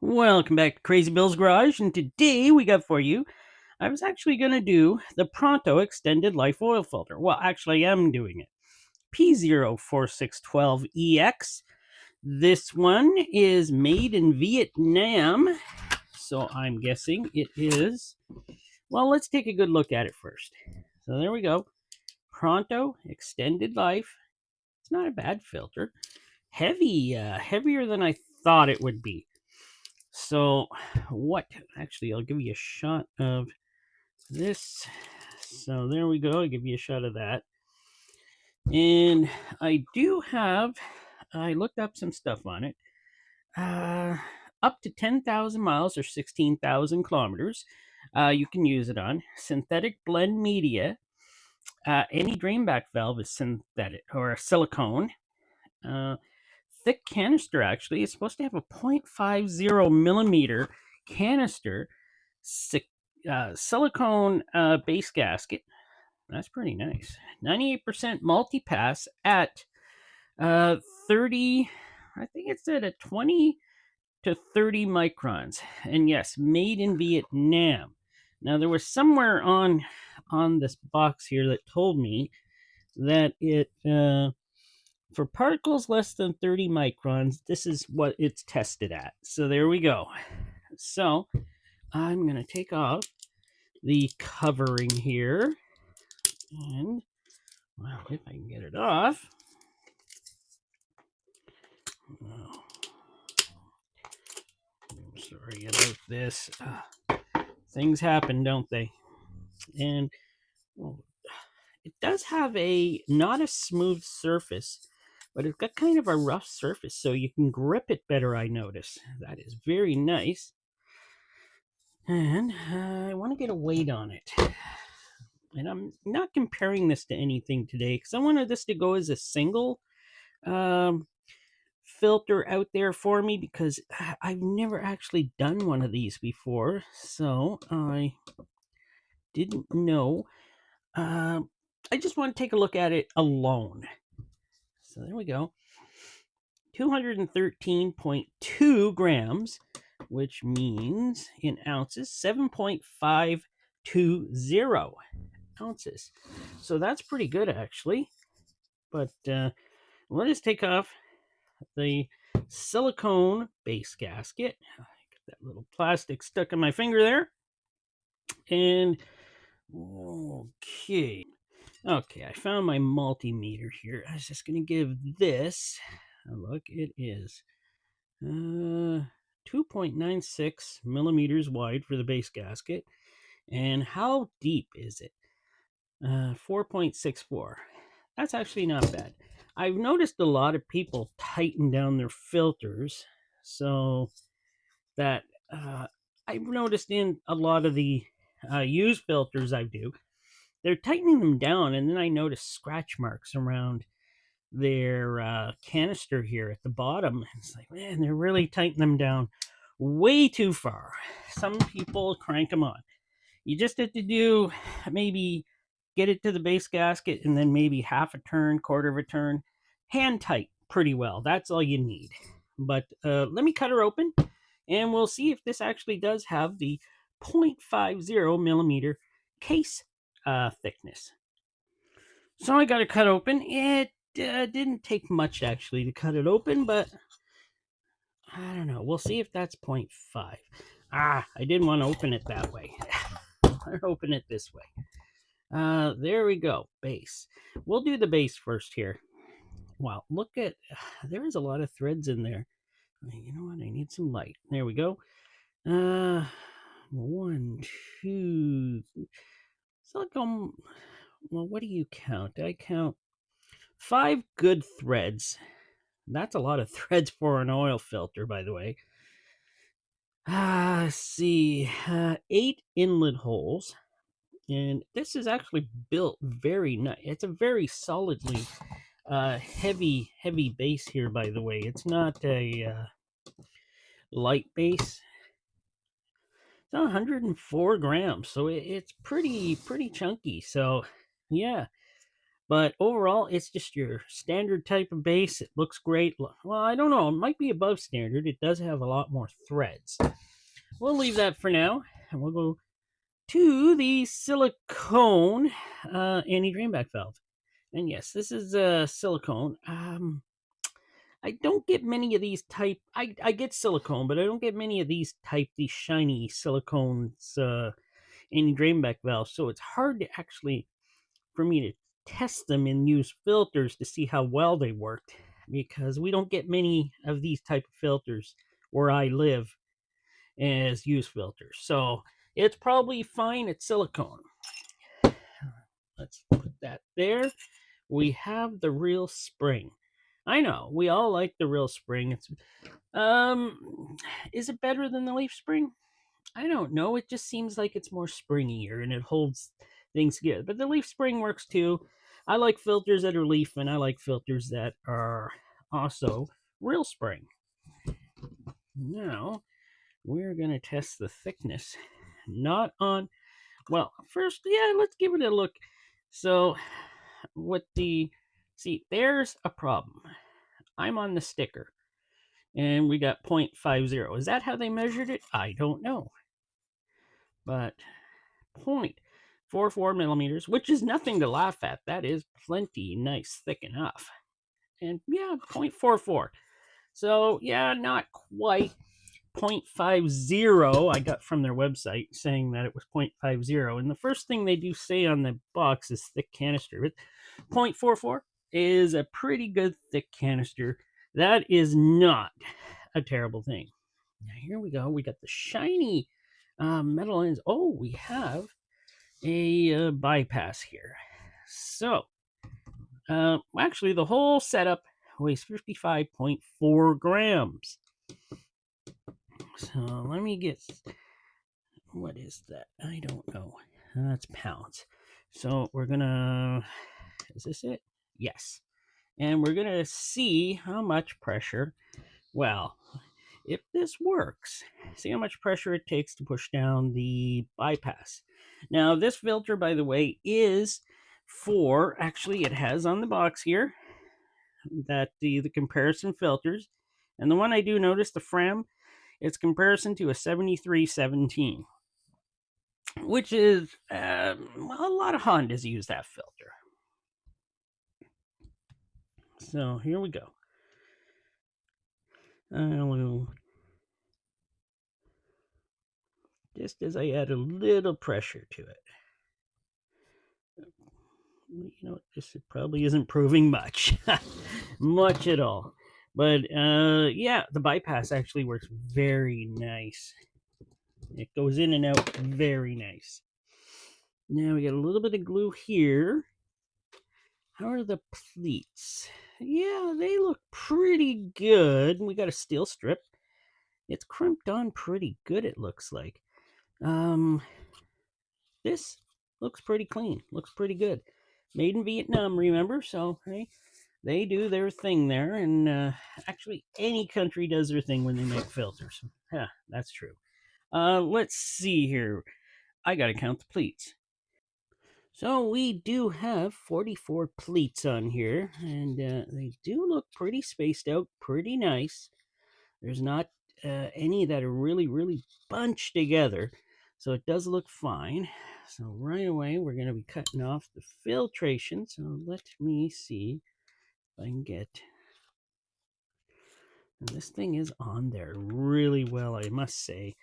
Welcome back to Crazy Bill's Garage, and today we got for you. I was actually going to do the Pronto Extended Life Oil Filter. Well, actually, I am doing it. P04612EX. This one is made in Vietnam, so I'm guessing it is. Well, let's take a good look at it first. So there we go. Pronto Extended Life. It's not a bad filter. Heavier than I thought it would be. So, what? Actually, I'll give you a shot of this. So, there we go. I'll give you a shot of that. And I looked up some stuff on it. Up to 10,000 miles or 16,000 kilometers, you can use it on. Synthetic blend media. Any drainback valve is synthetic or silicone. Thick canister, actually. It's supposed to have a 0.50 millimeter canister, silicone base gasket. That's pretty nice. 98% multi-pass at 30, I think it's at a 20 to 30 microns. And yes, made in Vietnam. Now, there was somewhere on this box here that told me that it for particles less than 30 microns, this is what it's tested at. So there we go. So I'm going to take off the covering here. And, well, if I can get it off. Oh, I'm sorry about this. Things happen, don't they? And, well, it does have not a smooth surface, but it's got kind of a rough surface, so you can grip it better, I notice. That is very nice. And I want to get a weight on it. And I'm not comparing this to anything today because I wanted this to go as a single filter out there for me because I've never actually done one of these before. So I didn't know. I just want to take a look at it alone. So there we go. 213.2 grams, which means in ounces 7.520 ounces. So that's pretty good, actually. But let us take off the silicone base gasket. Got that little plastic stuck in my finger there. And okay, I found my multimeter here. I was just going to give this a look. It is 2.96 millimeters wide for the base gasket. And how deep is it? 4.64. That's actually not bad. I've noticed a lot of people tighten down their filters, so that I've noticed in a lot of the used filters I do, they're tightening them down, and then I notice scratch marks around their canister here at the bottom. It's like, man, they're really tightening them down way too far. Some people crank them on. You just have to do maybe get it to the base gasket and then maybe half a turn, quarter of a turn, hand tight pretty well. That's all you need. But let me cut her open and we'll see if this actually does have the 0.50 millimeter case thickness. So I got it cut open. It didn't take much actually to cut it open, but I don't know. We'll see if that's 0.5. I didn't want to open it that way. I'll open it this way. There we go. Base. We'll do the base first here. Wow, look at, there is a lot of threads in there. You know what? I need some light. There we go. 1, 2. Silicone. Well, what do you count? I count 5 good threads. That's a lot of threads for an oil filter, by the way. Let's see. 8 inlet holes. And this is actually built very nice. It's a very solidly heavy base here, by the way. It's not a light base. It's 104 grams, so it's pretty chunky. So yeah, But overall, it's just your standard type of base. It looks great. Well, I don't know. It might be above standard. It does have a lot more threads. We'll leave that for now, and we'll go to the silicone anti-drainback valve. And yes, this is silicone. I don't get many of these type. I get silicone, but I don't get many of these type, these shiny silicones anti-drainback valves. So it's hard to actually, for me to test them and use filters to see how well they worked, because we don't get many of these type of filters where I live as use filters. So it's probably fine at silicone. Let's put that there. We have the real spring. I know we all like the real spring. It's is it better than the leaf spring? I don't know. It just seems like it's more springier and it holds things together. But the leaf spring works too. I like filters that are leaf, and I like filters that are also real spring. Now we're gonna test the thickness, not on. Well, first, yeah, let's give it a look. So, there's a problem. I'm on the sticker, and we got 0.50. Is that how they measured it? I don't know. But 0.44 millimeters, which is nothing to laugh at. That is plenty nice, thick enough. And yeah, 0.44. So, yeah, not quite 0.50 I got from their website saying that it was 0.50. And the first thing they do say on the box is thick canister. But 0.44 is a pretty good thick canister. That is not a terrible thing. Now, here we go. We got the shiny metal ends. Oh, we have a bypass here. So, actually, the whole setup weighs 55.4 grams. So let me get, what is that? I don't know. That's pounds. So we're gonna, is this it? Yes. And we're gonna see how much pressure, well, if this works, see how much pressure it takes to push down the bypass. Now, this filter, by the way, is for, actually, it has on the box here that the comparison filters. And the one I do notice, the Fram, it's comparison to a 7317, which is a lot of Hondas use that filter. So here we go. Just as I add a little pressure to it. You know, this probably isn't proving much, much at all. But yeah, the bypass actually works very nice. It goes in and out very nice. Now we got a little bit of glue here. How are the pleats? Yeah, they look pretty good. We got a steel strip. It's crimped on pretty good, it looks like. This looks pretty clean. Looks pretty good. Made in Vietnam, remember? So, hey, they do their thing there. And actually, any country does their thing when they make filters. Yeah, that's true. Let's see here. I got to count the pleats. So we do have 44 pleats on here, and they do look pretty spaced out, pretty nice. There's not any that are really, really bunched together, so it does look fine. So right away, we're going to be cutting off the filtration. So let me see if I can get... And this thing is on there really well, I must say.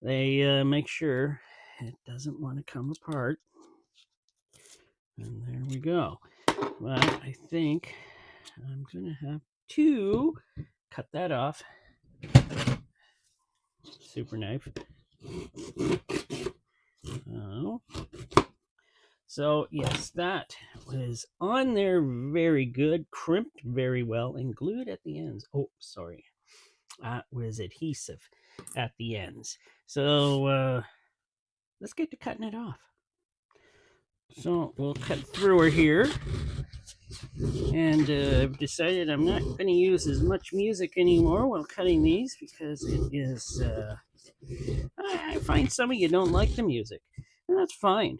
They make sure it doesn't want to come apart. And there we go. But I think I'm going to have to cut that off. Super knife. Oh. So, yes, that was on there very good, crimped very well, and glued at the ends. Oh, sorry. That was adhesive at the ends. So, let's get to cutting it off. So, we'll cut through her here. And I've decided I'm not going to use as much music anymore while cutting these, because it is, I find some of you don't like the music, and that's fine.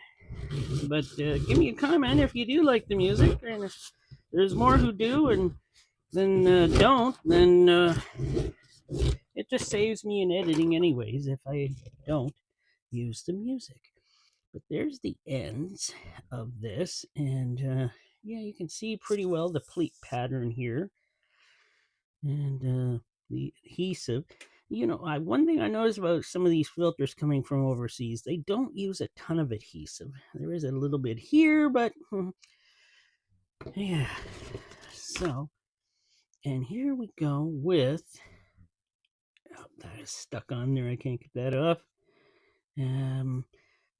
But give me a comment if you do like the music, and if there's more who do and then don't, then it just saves me in editing anyways if I don't use the music. But there's the ends of this, and yeah, you can see pretty well the pleat pattern here, and the adhesive. One thing I noticed about some of these filters coming from overseas, they don't use a ton of adhesive. There is a little bit here, but yeah. So, and here we go with, that is stuck on there. I can't get that off.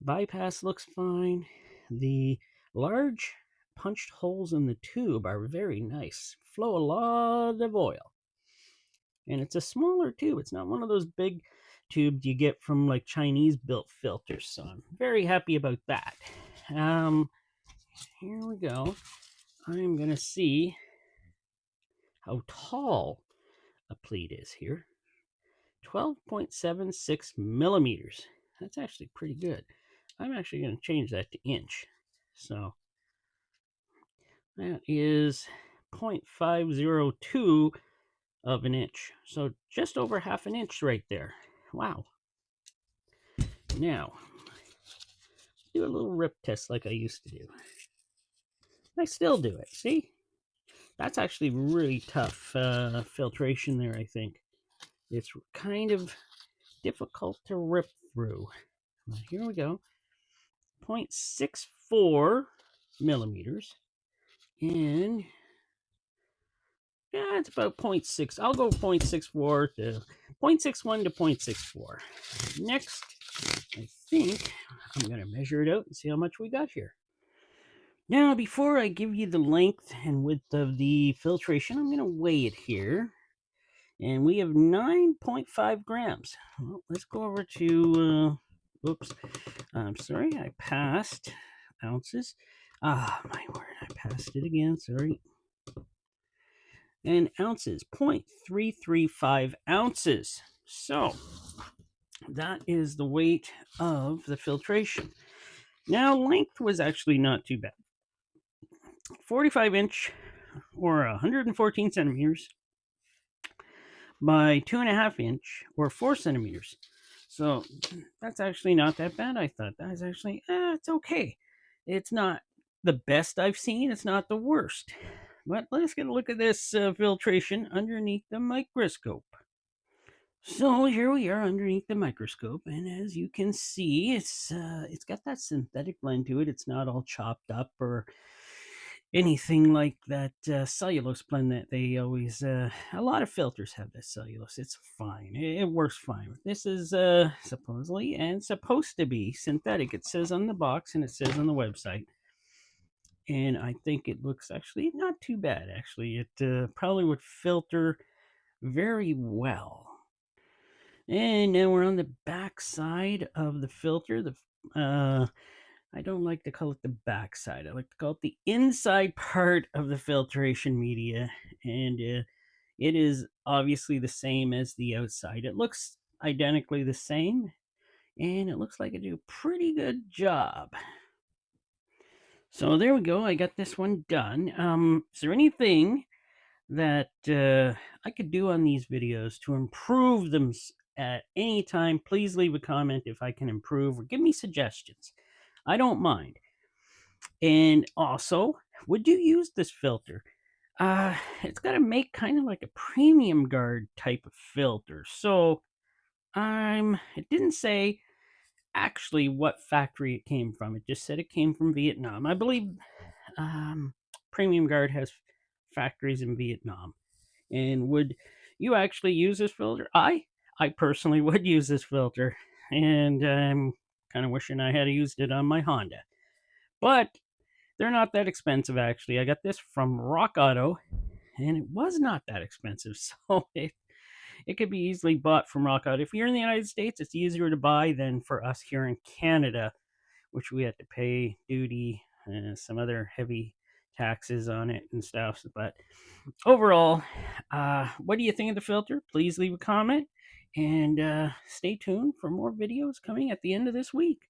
Bypass looks fine. The large punched holes in the tube are very nice. Flow a lot of oil. And it's a smaller tube. It's not one of those big tubes you get from like Chinese built filters. So I'm very happy about that. Here we go. I'm going to see how tall a pleat is here. 12.76 millimeters. That's actually pretty good. I'm actually going to change that to inch. So that is 0.502 of an inch. So just over half an inch right there. Wow. Now, do a little rip test like I used to do. I still do it. See? That's actually really tough filtration there, I think. It's kind of difficult to rip through. Here we go. 0.64 millimeters. And yeah, it's about 0.6. I'll go 0.64 to 0.61 to 0.64. Next, I think I'm going to measure it out and see how much we got here. Now, before I give you the length and width of the filtration, I'm going to weigh it here. And we have 9.5 grams. Well, let's go over to, oops, I'm sorry, I passed ounces. Ah, my word, I passed it again, sorry. And ounces, 0.335 ounces. So, that is the weight of the filtration. Now, length was actually not too bad. 45 inch or 114 centimeters by 2.5 inch or 4 centimeters. So that's actually not that bad. I thought that was actually, it's okay. It's not the best I've seen. It's not the worst. But let's get a look at this filtration underneath the microscope. So here we are underneath the microscope, and as you can see, it's got that synthetic blend to it. It's not all chopped up or anything like that cellulose blend that they always. A lot of filters have that cellulose. It's fine. It works fine. This is supposedly and supposed to be synthetic. It says on the box and it says on the website. And I think it looks actually not too bad. Actually, it probably would filter very well. And now we're on the back side of the filter. I don't like to call it the back side. I like to call it the inside part of the filtration media. And it is obviously the same as the outside. It looks identically the same. And it looks like it did a pretty good job. So there we go. I got this one done. Is there anything that I could do on these videos to improve them at any time? Please leave a comment if I can improve or give me suggestions. I don't mind. And also, would you use this filter? It's got to make kind of like a premium guard type of filter. So it didn't say actually what factory it came from. It just said it came from Vietnam. I believe Premium Guard has factories in Vietnam. And would you actually use this filter? I personally would use this filter, and I'm kind of wishing I had used it on my Honda. But they're not that expensive, actually. I got this from Rock Auto, and it was not that expensive, so it could be easily bought from Rock Auto. If you're in the United States, it's easier to buy than for us here in Canada, which we have to pay duty and some other heavy taxes on it and stuff. But overall, what do you think of the filter? Please leave a comment and stay tuned for more videos coming at the end of this week.